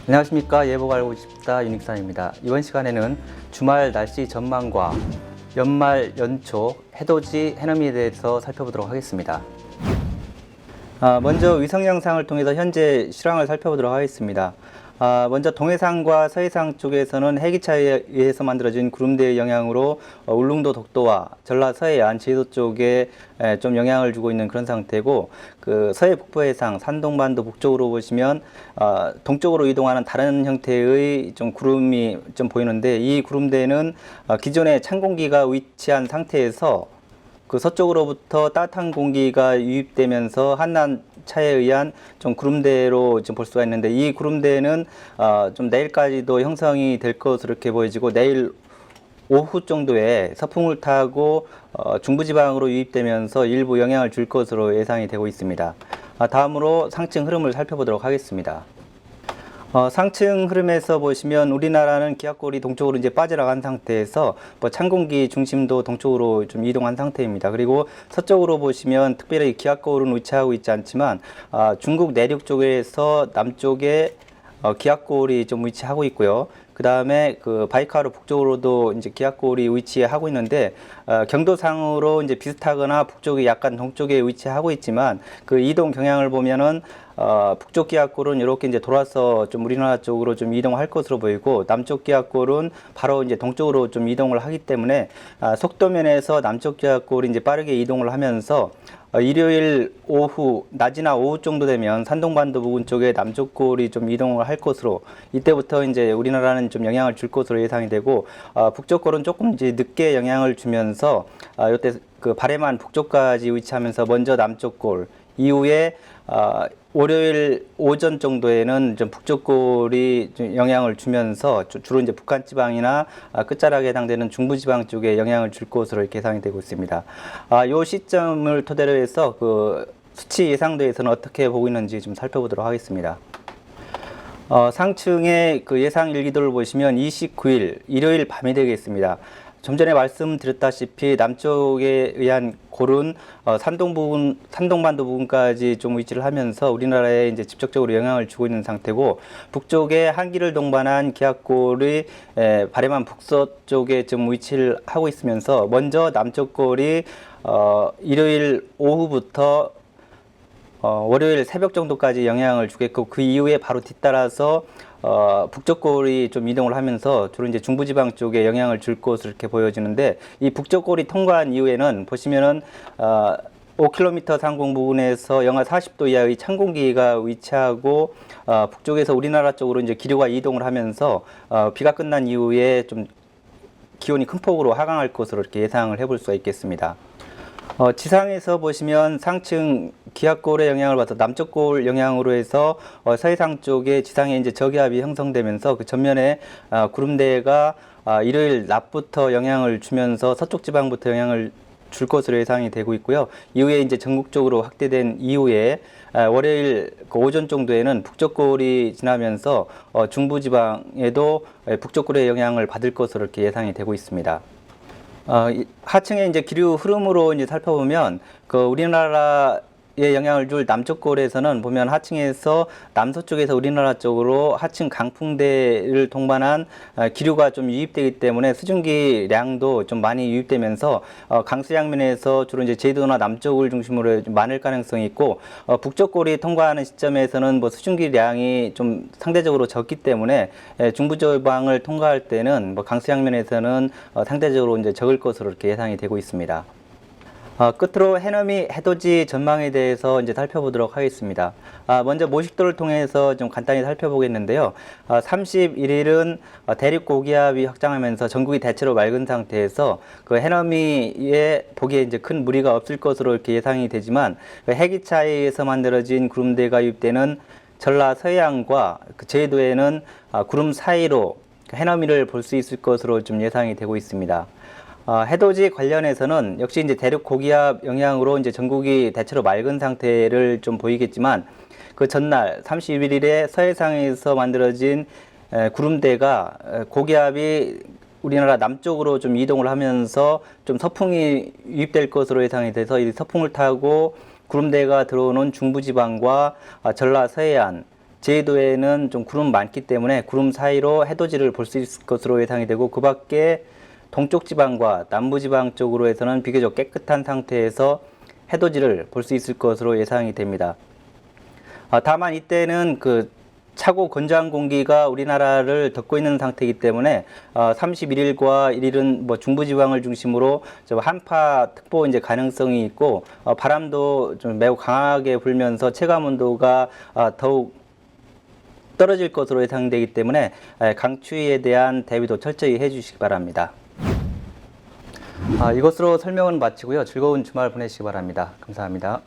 안녕하십니까. 예보가 알고 싶다 윤익산입니다. 이번 시간에는 주말 날씨 전망과 연말 연초 해돋이 해넘이에 대해서 살펴보도록 하겠습니다. 먼저 위성 영상을 통해서 현재 실황을 살펴보도록 하겠습니다. 먼저 동해상과 서해상 쪽에서는 해기차에 의해서 만들어진 구름대의 영향으로 울릉도 독도와 전라 서해안 제도 쪽에 좀 영향을 주고 있는 그런 상태고, 그 서해 북부해상 산동반도 북쪽으로 보시면 동쪽으로 이동하는 다른 형태의 좀 구름이 좀 보이는데, 이 구름대는 기존에 찬 공기가 위치한 상태에서 그 서쪽으로부터 따뜻한 공기가 유입되면서 한난 차에 의한 좀 구름대로 좀 볼 수가 있는데, 이 구름대는 좀 내일까지도 형성이 될 것으로 이렇게 보여지고, 내일 오후 정도에 서풍을 타고 중부지방으로 유입되면서 일부 영향을 줄 것으로 예상이 되고 있습니다. 다음으로 상층 흐름을 살펴보도록 하겠습니다. 상층 흐름에서 보시면 우리나라는 기압골이 동쪽으로 이제 빠져나간 상태에서 찬 공기 중심도 동쪽으로 좀 이동한 상태입니다. 그리고 서쪽으로 보시면 특별히 기압골은 위치하고 있지 않지만 중국 내륙 쪽에서 남쪽에 기압골이 좀 위치하고 있고요. 그 다음에 그 바이카르 북쪽으로도 이제 기압골이 위치하고 있는데, 경도상으로 이제 비슷하거나 북쪽이 약간 동쪽에 위치하고 있지만, 그 이동 경향을 보면은 북쪽 기압골은 이렇게 이제 돌아서 좀 우리나라 쪽으로 좀 이동할 것으로 보이고, 남쪽 기압골은 바로 이제 동쪽으로 좀 이동을 하기 때문에 속도면에서 남쪽 기압골이 이제 빠르게 이동을 하면서 일요일 오후, 낮이나 오후 정도 되면 산동반도 부근 쪽에 남쪽골이 좀 이동을 할 것으로, 이때부터 이제 우리나라는 좀 영향을 줄 것으로 예상이 되고, 북쪽골은 조금 이제 늦게 영향을 주면서 이때 그 바레만 북쪽까지 위치하면서 먼저 남쪽골, 이후에 월요일 오전 정도에는 좀 북쪽골이 좀 영향을 주면서 주로 이제 북한 지방이나 끝자락에 해당되는 중부 지방 쪽에 영향을 줄 것으로 이렇게 예상이 되고 있습니다. 요 시점을 토대로 해서 그 수치 예상도에서는 어떻게 보고 있는지 좀 살펴보도록 하겠습니다. 상층의 그 예상 일기도를 보시면 29일 일요일 밤이 되겠습니다. 좀 전에 말씀드렸다시피 남쪽에 의한 골은 산동반도 부근까지 좀 위치를 하면서 우리나라에 이제 직접적으로 영향을 주고 있는 상태고, 북쪽에 한기를 동반한 기압골이 바레만 북서쪽에 좀 위치를 하고 있으면서 먼저 남쪽골이 일요일 오후부터 월요일 새벽 정도까지 영향을 주겠고, 그 이후에 바로 뒤따라서 북쪽골이 좀 이동을 하면서 주로 이제 중부지방 쪽에 영향을 줄 것으로 이렇게 보여지는데, 이 북쪽골이 통과한 이후에는 보시면은 5km 상공 부근에서 영하 40도 이하의 찬 공기가 위치하고, 북쪽에서 우리나라 쪽으로 이제 기류가 이동을 하면서 비가 끝난 이후에 좀 기온이 큰 폭으로 하강할 것으로 이렇게 예상을 해볼 수가 있겠습니다. 지상에서 보시면 상층 기압골의 영향을 받아 남쪽골 영향으로 해서 서해상 쪽에 지상에 이제 저기압이 형성되면서 그 전면에 구름대가 일요일 낮부터 영향을 주면서 서쪽 지방부터 영향을 줄 것으로 예상이 되고 있고요. 이후에 이제 전국적으로 확대된 이후에 월요일 그 오전 정도에는 북쪽골이 지나면서 중부 지방에도 북쪽골의 영향을 받을 것으로 이렇게 예상이 되고 있습니다. 하층의 이제 기류 흐름으로 이제 살펴보면 그 우리나라에 영향을 줄 남쪽골에서는 보면 하층에서 남서쪽에서 우리나라 쪽으로 하층 강풍대를 동반한 기류가 좀 유입되기 때문에 수증기량도 좀 많이 유입되면서 강수량면에서 주로 이제 제주도나 남쪽을 중심으로 좀 많을 가능성이 있고, 북쪽골이 통과하는 시점에서는 뭐 수증기량이 좀 상대적으로 적기 때문에 중부지방을 통과할 때는 뭐 강수량면에서는 상대적으로 이제 적을 것으로 이렇게 예상이 되고 있습니다. 끝으로 해넘이 해돋이 전망에 대해서 이제 살펴보도록 하겠습니다. 먼저 모식도를 통해서 좀 간단히 살펴보겠는데요. 31일은 대륙 고기압이 확장하면서 전국이 대체로 맑은 상태에서 그 해넘이에 보기에 이제 큰 무리가 없을 것으로 이렇게 예상이 되지만, 그 해기차에 의해서 만들어진 구름대가 유입되는 전라 서해안과 그 제주도에는 구름 사이로 해넘이를 볼 수 있을 것으로 좀 예상이 되고 있습니다. 해돋이 관련해서는 역시 이제 대륙 고기압 영향으로 이제 전국이 대체로 맑은 상태를 좀 보이겠지만, 그 전날 31일에 서해상에서 만들어진 구름대가 고기압이 우리나라 남쪽으로 좀 이동을 하면서 좀 서풍이 유입될 것으로 예상이 돼서 이 서풍을 타고 구름대가 들어오는 중부지방과 전라 서해안, 제주도에는 좀 구름 많기 때문에 구름 사이로 해돋이를 볼 수 있을 것으로 예상이 되고, 그 밖에 동쪽 지방과 남부 지방 쪽으로 해서는 비교적 깨끗한 상태에서 해돋이를 볼 수 있을 것으로 예상이 됩니다. 다만 이때는 그 차고 건조한 공기가 우리나라를 덮고 있는 상태이기 때문에 31일과 1일은 뭐 중부지방을 중심으로 좀 한파특보 이제 가능성이 있고, 바람도 좀 매우 강하게 불면서 체감 온도가 더욱 떨어질 것으로 예상되기 때문에 강추위에 대한 대비도 철저히 해주시기 바랍니다. 이것으로 설명은 마치고요. 즐거운 주말 보내시기 바랍니다. 감사합니다.